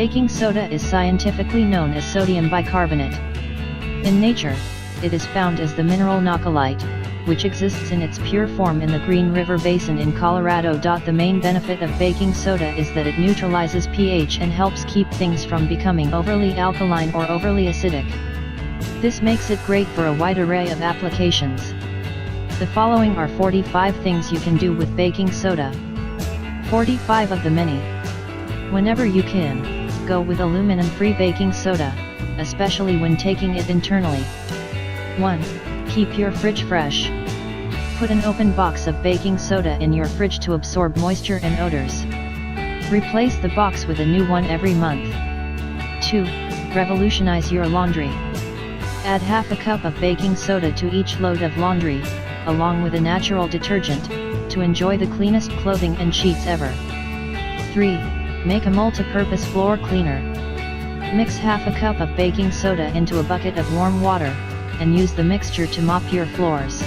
Baking soda is scientifically known as sodium bicarbonate. In nature, it is found as the mineral nahcolite, which exists in its pure form in the Green River Basin in Colorado. The main benefit of baking soda is that it neutralizes pH and helps keep things from becoming overly alkaline or overly acidic. This makes it great for a wide array of applications. The following are 45 things you can do with baking soda. 45 of the many. Whenever you can, go with aluminum-free baking soda, especially when taking it internally. 1. Keep your fridge fresh. Put an open box of baking soda in your fridge to absorb moisture and odors. Replace the box with a new one every month. 2. Revolutionize your laundry. Add half a cup of baking soda to each load of laundry, along with a natural detergent, to enjoy the cleanest clothing and sheets ever. 3. Make a multi-purpose floor cleaner. Mix half a cup of baking soda into a bucket of warm water, and use the mixture to mop your floors.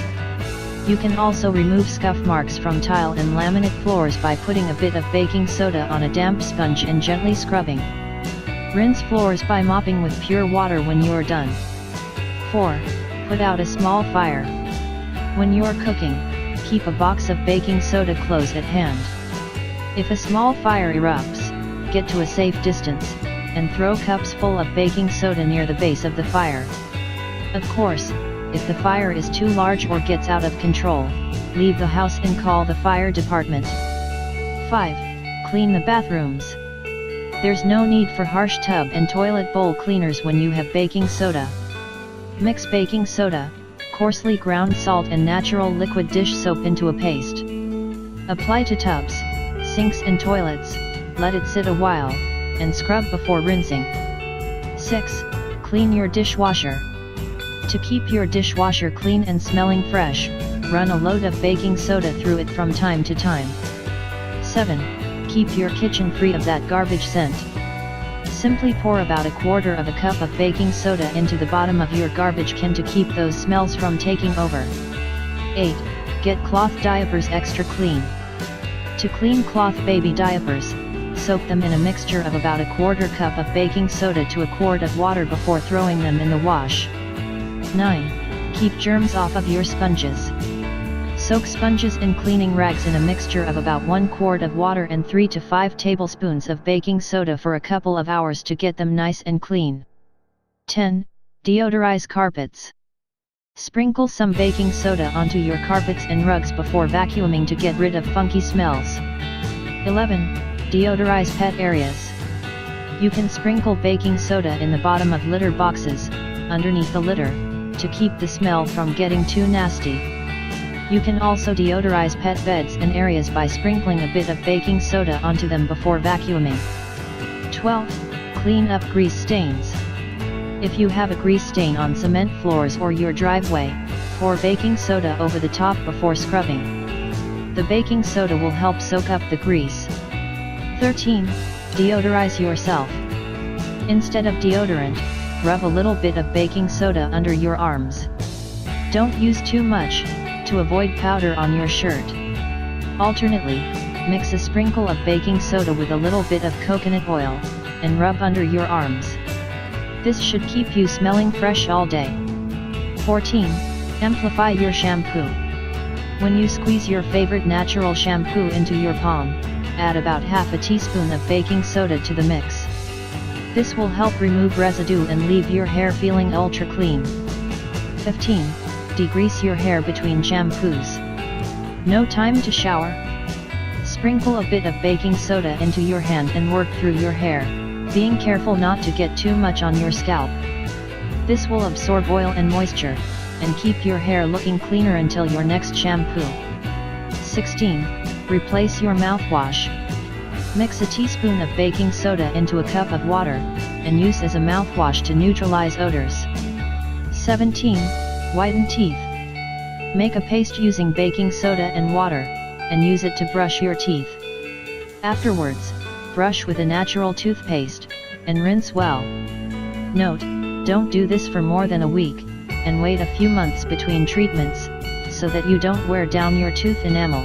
You can also remove scuff marks from tile and laminate floors by putting a bit of baking soda on a damp sponge and gently scrubbing. Rinse floors by mopping with pure water when you're done. 4. Put out a small fire. When you're cooking, keep a box of baking soda close at hand. If a small fire erupts, get to a safe distance, and throw cups full of baking soda near the base of the fire. Of course, if the fire is too large or gets out of control, leave the house and call the fire department. 5. Clean the bathrooms. There's no need for harsh tub and toilet bowl cleaners when you have baking soda. Mix baking soda, coarsely ground salt and natural liquid dish soap into a paste. Apply to tubs, sinks and toilets, let it sit a while, and scrub before rinsing. 6. Clean your dishwasher. To keep your dishwasher clean and smelling fresh, run a load of baking soda through it from time to time. 7. Keep your kitchen free of that garbage scent. Simply pour about a quarter of a cup of baking soda into the bottom of your garbage can to keep those smells from taking over. 8. Get cloth diapers extra clean. To clean cloth baby diapers, soak them in a mixture of about a quarter cup of baking soda to a quart of water before throwing them in the wash. 9. Keep germs off of your sponges. Soak sponges in cleaning rags in a mixture of about 1 quart of water and 3 to 5 tablespoons of baking soda for a couple of hours to get them nice and clean. 10. Deodorize carpets. Sprinkle some baking soda onto your carpets and rugs before vacuuming to get rid of funky smells. 11. Deodorize pet areas. You can sprinkle baking soda in the bottom of litter boxes, underneath the litter, to keep the smell from getting too nasty. You can also deodorize pet beds and areas by sprinkling a bit of baking soda onto them before vacuuming. 12. Clean up grease stains. If you have a grease stain on cement floors or your driveway, pour baking soda over the top before scrubbing. The baking soda will help soak up the grease. 13. Deodorize yourself. Instead of deodorant, rub a little bit of baking soda under your arms. Don't use too much, to avoid powder on your shirt. Alternately, mix a sprinkle of baking soda with a little bit of coconut oil, and rub under your arms. This should keep you smelling fresh all day. 14. Amplify your shampoo. When you squeeze your favorite natural shampoo into your palm, add about half a teaspoon of baking soda to the mix. This will help remove residue and leave your hair feeling ultra clean. 15. Degrease your hair between shampoos. No time to shower? Sprinkle a bit of baking soda into your hand and work through your hair, being careful not to get too much on your scalp. This will absorb oil and moisture, and keep your hair looking cleaner until your next shampoo. 16. Replace your mouthwash. Mix a teaspoon of baking soda into a cup of water, and use as a mouthwash to neutralize odors. 17. Whiten teeth. Make a paste using baking soda and water, and use it to brush your teeth. Afterwards, brush with a natural toothpaste, and rinse well. Note, don't do this for more than a week, and wait a few months between treatments, so that you don't wear down your tooth enamel.